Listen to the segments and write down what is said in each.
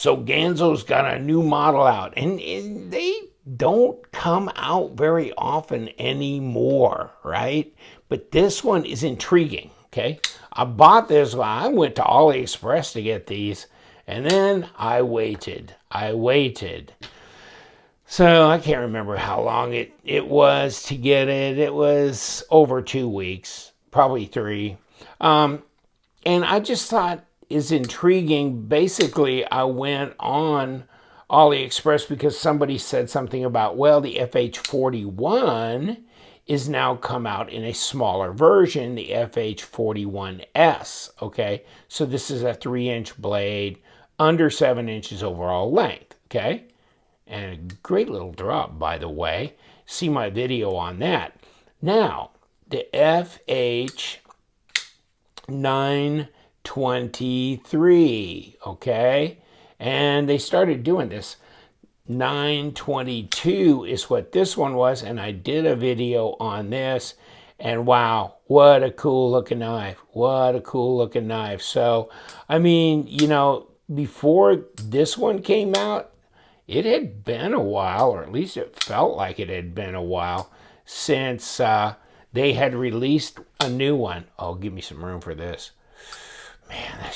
So Ganzo's got a new model out, and they don't come out very often anymore, right? But this one is intriguing, okay? I bought this one. I went to AliExpress to get these, and then I waited. So I can't remember how long it was to get it. It was over 2 weeks, probably 3. And I just thought is intriguing. Basically, I went on AliExpress because somebody said something about, well, the FH41 is now come out in a smaller version, the FH41S, okay? So this is a 3-inch blade, under 7 inches overall length, okay? And a great little drop, by the way. See my video on that. Now, the FH923, okay? And they started doing this. 922 is what this one was, and I did a video on this, and wow, what a cool looking knife. What a cool looking knife. So, I mean, you know, before this one came out, it had been a while, or at least it felt like it had been a while, since they had released a new one. Oh, give me some room for this. Man,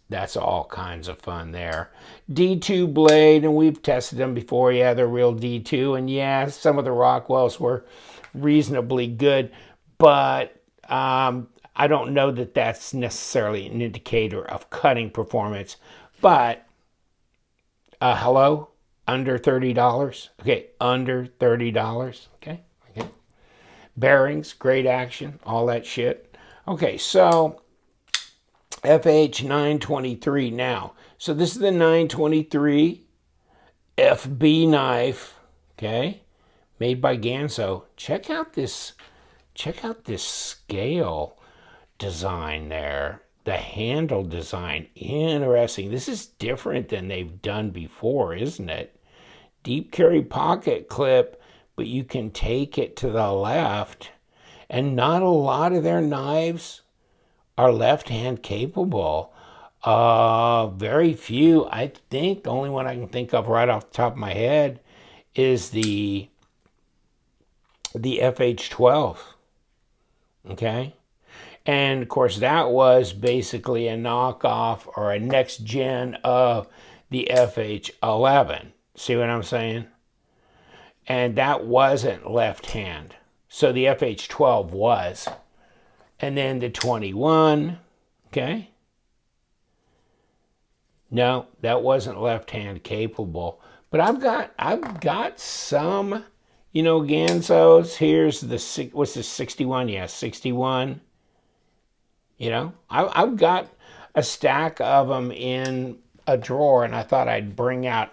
that's all kinds of fun there. D2 blade, and we've tested them before. Yeah, they're real D2, and yeah, some of the Rockwells were reasonably good, but I don't know that that's necessarily an indicator of cutting performance. But hello, under $30. Okay, under $30. Okay. Bearings, great action, all that shit. Okay, so FH923 now. So this is the 923 FB knife, okay, made by Ganzo. Check out this scale design there. The handle design, interesting. This is different than they've done before, isn't it? Deep carry pocket clip, but you can take it to the left, and not a lot of their knives are left-hand capable. Very few. I think the only one I can think of right off the top of my head is the FH12. Okay? And of course that was basically a knockoff or a next gen of the FH11. See what I'm saying? And that wasn't left-hand. So the FH12 was. And then the 21, okay? No, that wasn't left-hand capable. But I've got some, you know, Ganzos. Here's the, what's the 61? Yeah, 61. You know, I've got a stack of them in a drawer, and I thought I'd bring out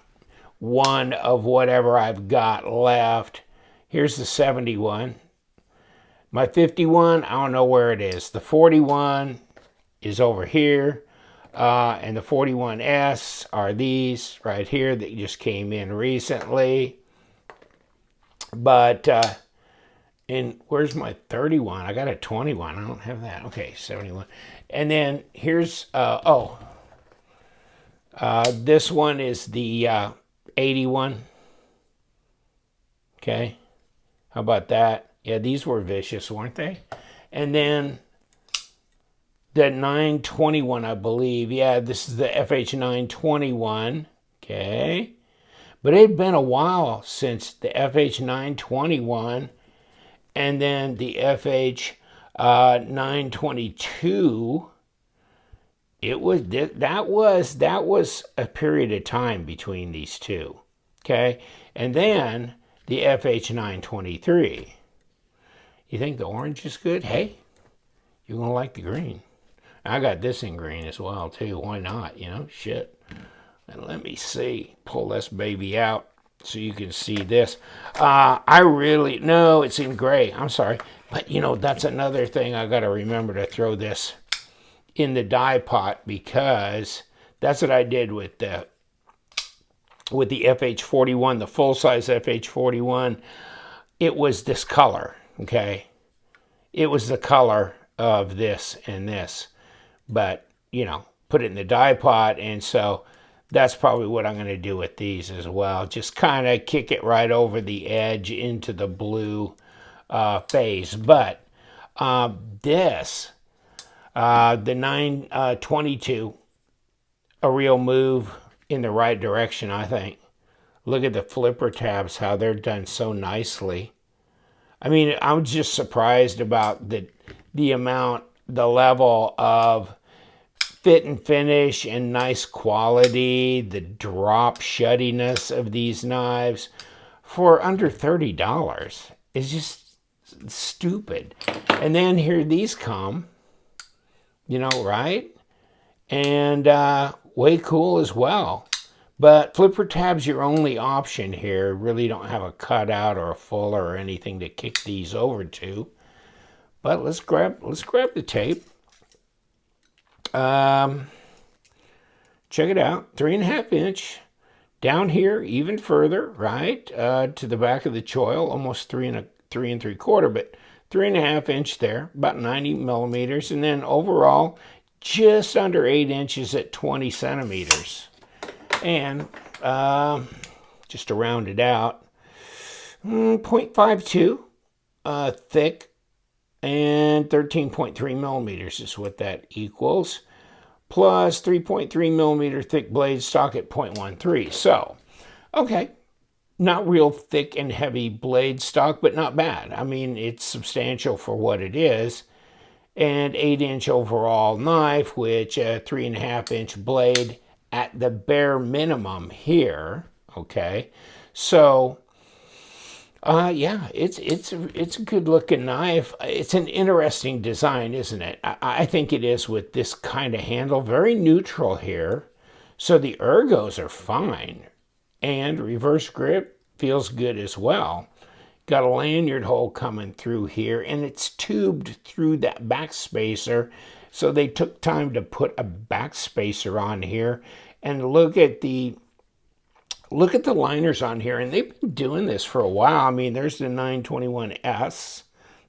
one of whatever I've got left. Here's the 71. My 51, I don't know where it is. The 41 is over here. And the 41S are these right here that just came in recently. But, and where's my 31? I got a 21. I don't have that. Okay, 71. And then here's, this one is the 81. Okay, how about that? Yeah, these were vicious, weren't they? And then the 921, I believe. Yeah, this is the FH921. Okay. But it had been a while since the FH921. And then the FH922. That was a period of time between these two. Okay. And then the FH923. You think the orange is good? Hey, you're going to like the green. I got this in green as well, too. Why not? You know, shit. And let me see. Pull this baby out so you can see this. No, it's in gray. I'm sorry. But, you know, that's another thing I got to remember to throw this in the dye pot, because that's what I did with the FH41, the full-size FH41. It was this color. Okay, it was the color of this and this, but, you know, put it in the dye pot, and so that's probably what I'm going to do with these as well. Just kind of kick it right over the edge into the blue phase. But this, the 922, a real move in the right direction, I think. Look at the flipper tabs, how they're done so nicely. I mean, I'm just surprised about the amount, the level of fit and finish and nice quality, the drop shuttiness of these knives for under $30. It's just stupid. And then here these come, you know, right? And way cool as well. But flipper tab's your only option here. Really don't have a cutout or a fuller or anything to kick these over to. But let's grab the tape. Check it out, 3.5 inch. Down here, even further, right, to the back of the choil, almost 3 3/4, but 3.5 inch there, about 90 millimeters, and then overall, just under 8 inches at 20 centimeters. And just to round it out, 0.52 thick, and 13.3 millimeters is what that equals, plus 3.3 millimeter thick blade stock at 0.13. So, okay, not real thick and heavy blade stock, but not bad. I mean, it's substantial for what it is. And 8 inch overall knife, which a 3.5 inch blade at the bare minimum here. Okay, so yeah, it's a good looking knife. It's an interesting design, isn't it? I think it is, with this kind of handle, very neutral here. So the ergos are fine, and reverse grip feels good as well. Got a lanyard hole coming through here, and it's tubed through that back spacer. So they took time to put a back spacer on here. And look at the liners on here, and they've been doing this for a while. I mean, there's the 921S,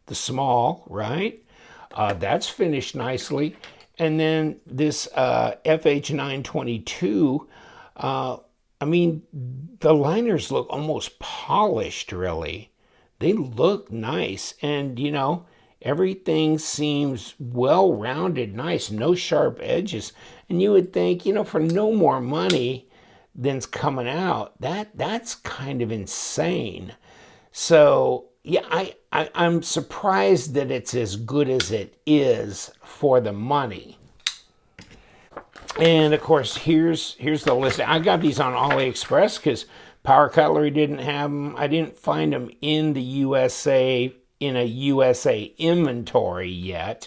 the small, right? That's finished nicely. And then this FH922, I mean, the liners look almost polished, really. They look nice, and, you know, everything seems well-rounded, nice, no sharp edges. And you would think, you know, for no more money than's coming out, that's kind of insane. So yeah, I'm surprised that it's as good as it is for the money. And of course, here's the list. I got these on AliExpress because Power Cutlery didn't have them. I didn't find them in the USA, in a USA inventory yet.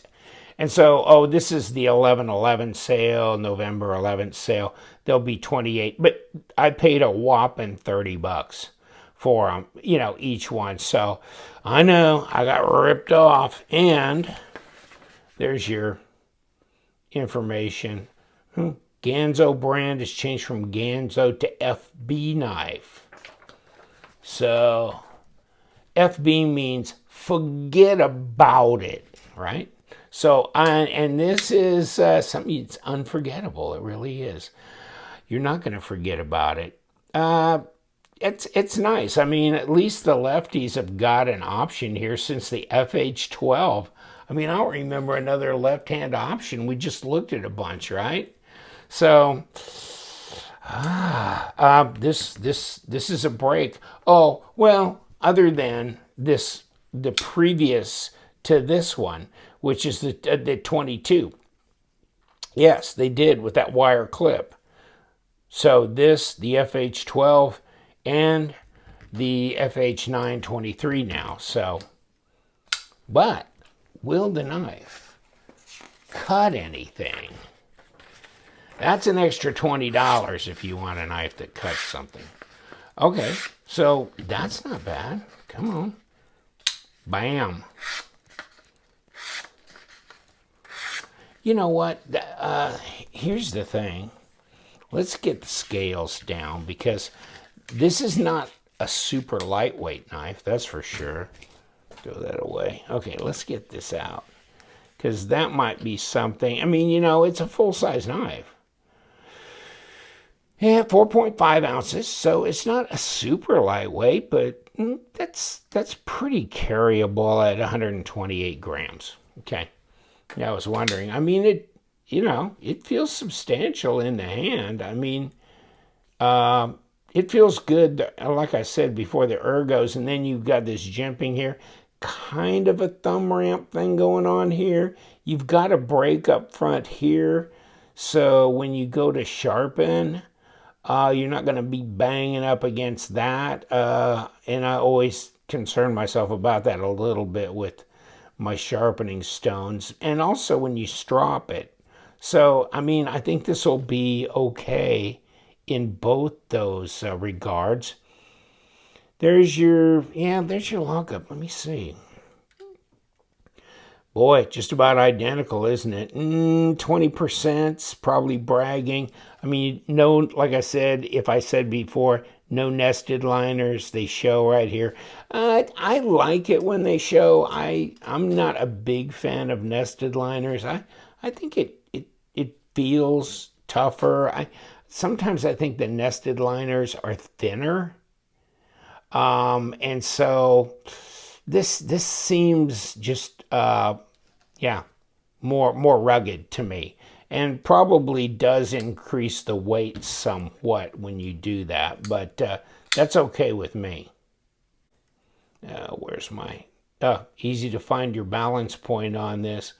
And so, oh, this is the 11/11 sale, November 11th sale. They'll be 28, but I paid a whopping $30 for them, you know, each one. So I know I got ripped off. And there's your information. Ganzo brand has changed from Ganzo to FB knife. So FB means forget about it, right? So, and this is something that's unforgettable. It really is. You're not going to forget about it. It's nice. I mean, at least the lefties have got an option here since the FH12. I mean, I don't remember another left-hand option. We just looked at a bunch, right? So, this is a break. Oh, well, other than this, the previous to this one, which is the 22. Yes, they did with that wire clip. So this, the FH12 and the FH923 now. So, but will the knife cut anything? That's an extra $20 if you want a knife that cuts something. Okay, so that's not bad. Come on. Bam. You know what? Here's the thing. Let's get the scales down, because this is not a super lightweight knife, that's for sure. Throw that away. Okay, let's get this out, because that might be something. I mean, you know, it's a full-size knife. Yeah, 4.5 ounces, so it's not a super lightweight, but that's pretty carryable at 128 grams. Okay, yeah, I was wondering. I mean, it feels substantial in the hand. I mean, it feels good. Like I said before, the ergos, and then you've got this jimping here, kind of a thumb ramp thing going on here. You've got a break up front here, so when you go to sharpen, you're not going to be banging up against that. And I always concern myself about that a little bit with my sharpening stones. And also when you strop it. So, I mean, I think this will be okay in both those regards. There's your lockup. Let me see. Boy, just about identical, isn't it? 20%'s probably bragging. I mean, no, like I said, if I said before, no nested liners. They show right here. I like it when they show. I'm not a big fan of nested liners. I think it feels tougher. Sometimes I think the nested liners are thinner. And so this seems just more rugged to me, and probably does increase the weight somewhat when you do that, but that's okay with me. Where's my easy to find your balance point on this,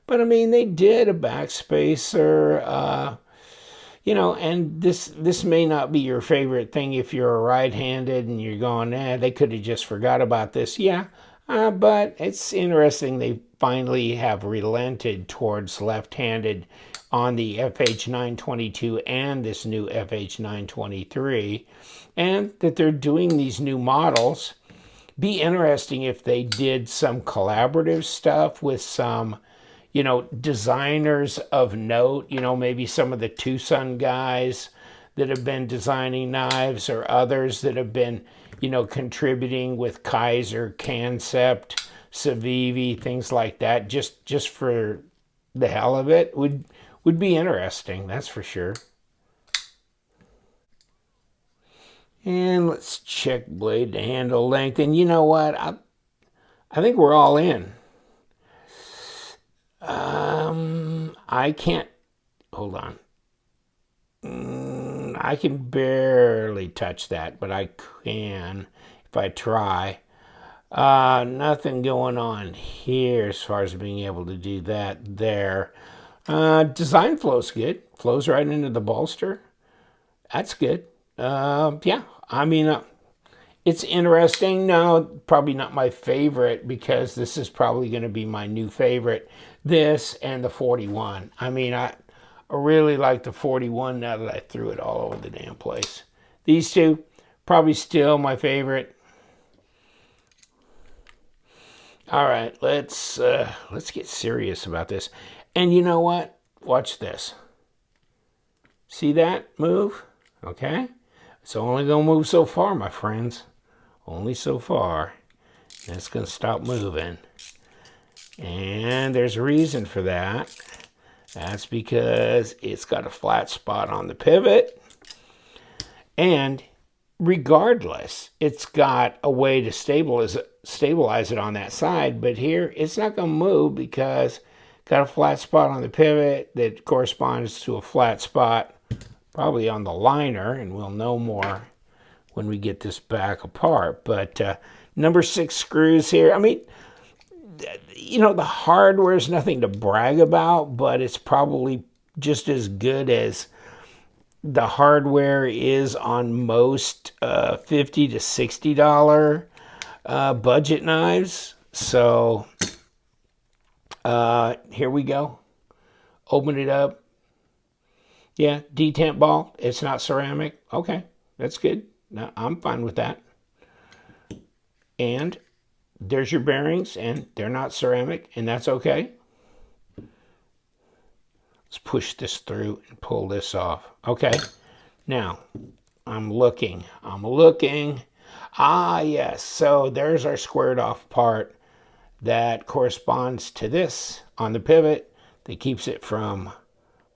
but I mean, they did a backspacer, and this may not be your favorite thing if you're right-handed and you're going, they could have just forgot about this. Yeah, but it's interesting they finally have relented towards left-handed on the FH922 and this new FH923, and that they're doing these new models. Be interesting if they did some collaborative stuff with some designers of note, maybe some of the Tucson guys that have been designing knives, or others that have been, contributing with Kaiser, Concept, Civivi, things like that, just for the hell of it, would be interesting, that's for sure. And let's check blade to handle length. And you know what? I think we're all in. I can't, hold on. I can barely touch that, but I can if I try. Nothing going on here as far as being able to do that there. Design flow's good. Flows right into the bolster. That's good. Yeah, I mean, it's interesting. No, probably not my favorite, because this is probably going to be my new favorite. This and the 41. I mean, I really like the 41 now that I threw it all over the damn place. These two, probably still my favorite. All right, let's get serious about this. And you know what? Watch this. See that move? Okay. It's only going to move so far, my friends. Only so far. And it's going to stop moving. And there's a reason for that. That's because it's got a flat spot on the pivot. And regardless, it's got a way to stabilize it on that side. But here, it's not going to move because it's got a flat spot on the pivot that corresponds to a flat spot probably on the liner, and we'll know more when we get this back apart. But number 6 screws here. I mean, the hardware is nothing to brag about, but it's probably just as good as the hardware is on most $50 to $60 budget knives. So here we go. Open it up. Yeah, detent ball. It's not ceramic. Okay, that's good. No, I'm fine with that. And there's your bearings, and they're not ceramic, and that's okay. Let's push this through and pull this off. Okay, now I'm looking. Ah, yes, so there's our squared off part that corresponds to this on the pivot that keeps it from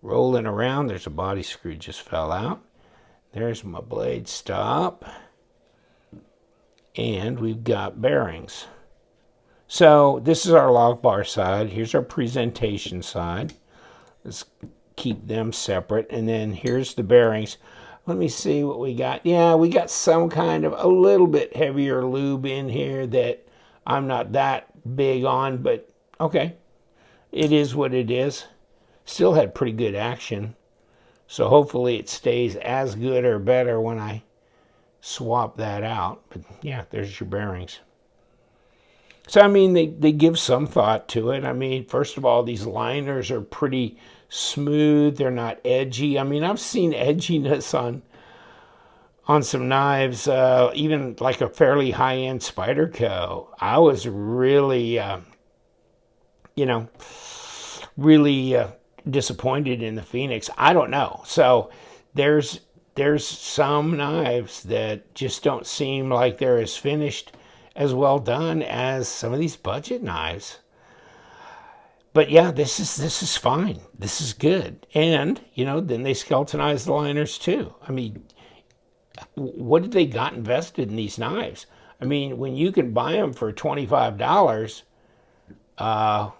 rolling around. There's a body screw just fell out. There's my blade stop. And we've got bearings. So this is our log bar side. Here's our presentation side. Let's keep them separate. And then here's the bearings. Let me see what we got. Yeah, we got some kind of a little bit heavier lube in here that I'm not that big on, but okay. It is what it is. Still had pretty good action. So hopefully it stays as good or better when I swap that out. But yeah, there's your bearings. So, I mean, they give some thought to it. I mean, first of all, these liners are pretty smooth. They're not edgy. I mean, I've seen edginess on some knives, even like a fairly high-end Spyderco. I was really, really disappointed in the Phoenix. I don't know. So there's some knives that just don't seem like they're as finished, as well done as some of these budget knives. But yeah, this is fine. This is good. And, then they skeletonize the liners too. I mean, what did they got invested in these knives? I mean, when you can buy them for $25, I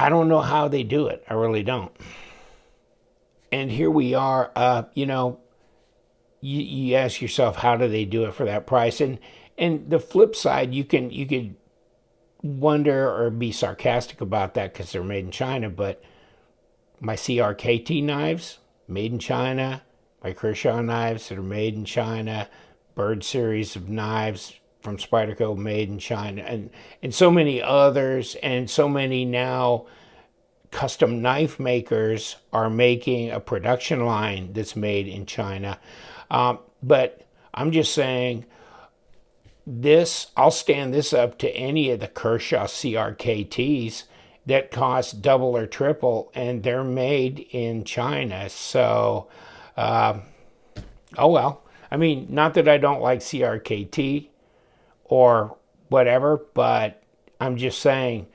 don't know how they do it. I really don't. And here we are, you ask yourself, how do they do it for that price? And the flip side, you could wonder or be sarcastic about that because they're made in China, but my CRKT knives, made in China, my Kershaw knives that are made in China, Bird series of knives from Spyderco made in China, and so many others, and so many now custom knife makers are making a production line that's made in China. But I'm just saying I'll stand this up to any of the Kershaw CRKTs that cost double or triple, and they're made in China. So, oh well. I mean, not that I don't like CRKT or whatever, but I'm just saying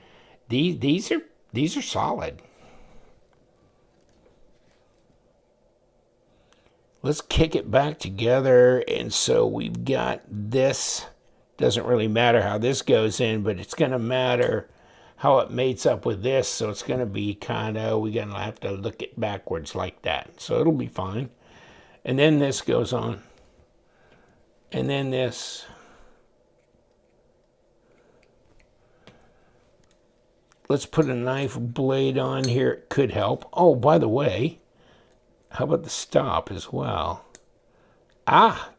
these are solid. Let's kick it back together. And so we've got this. Doesn't really matter how this goes in, but it's going to matter how it mates up with this. So it's going to be we're going to have to look it backwards like that. So it'll be fine. And then this goes on. And then this. Let's put a knife blade on here. It could help. Oh, by the way, how about the stop as well?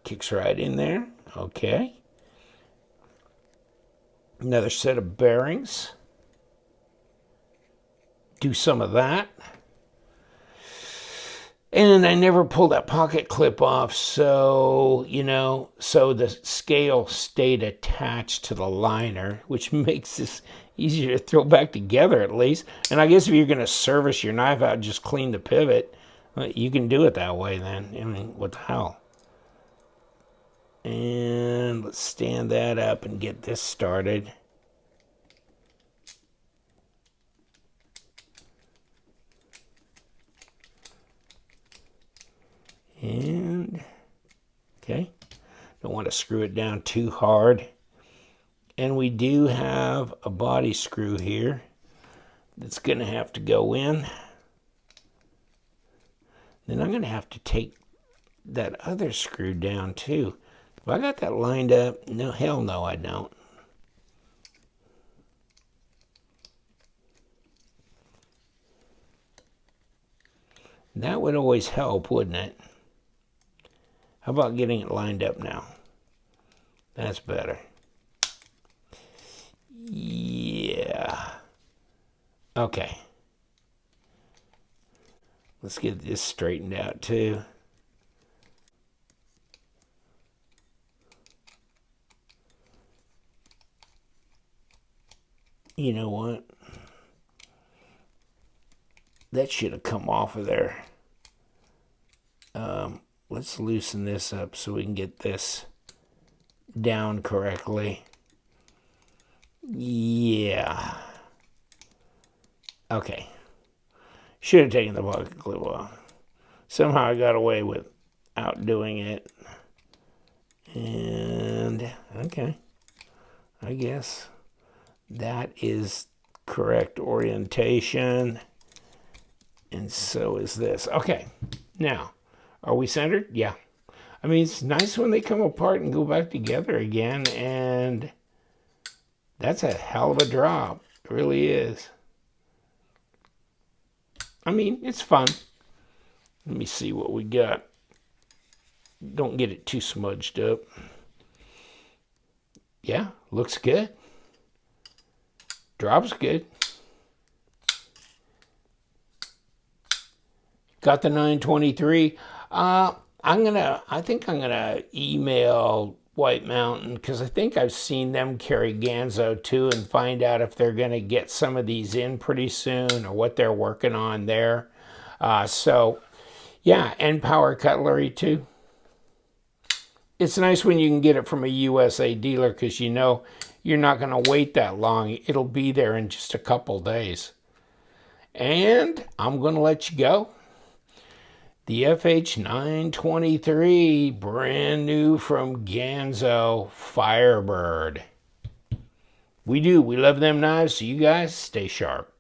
Kicks right in there. Okay. Another set of bearings. Do some of that. And I never pulled that pocket clip off, so the scale stayed attached to the liner, which makes this easier to throw back together at least. And I guess if you're going to service your knife out, just clean the pivot. You can do it that way then. I mean, what the hell? And let's stand that up and get this started. And, okay, don't want to screw it down too hard. And we do have a body screw here that's going to have to go in. Then I'm going to have to take that other screw down too. Have I got that lined up? No, hell no, I don't. That would always help, wouldn't it? How about getting it lined up now? That's better. Yeah. Okay. Let's get this straightened out too. You know what? That should have come off of there. Let's loosen this up so we can get this down correctly. Yeah. Okay. Should have taken the pocket clip off. Somehow I got away with outdoing it. And, okay, I guess that is correct orientation. And so is this. Okay, now, are we centered? Yeah. I mean, it's nice when they come apart and go back together again, and that's a hell of a drop. It really is. I mean, it's fun. Let me see what we got. Don't get it too smudged up. Yeah, looks good. Drops good. Got the 923. I think I'm gonna email White Mountain, because I think I've seen them carry Ganzo too, and find out if they're gonna get some of these in pretty soon or what they're working on there. So yeah, and power cutlery too. It's nice when you can get it from a USA dealer, because you know you're not going to wait that long. It'll be there in just a couple days. And I'm going to let you go. The FH923, brand new from Ganzo Firebird. We love them knives, so you guys stay sharp.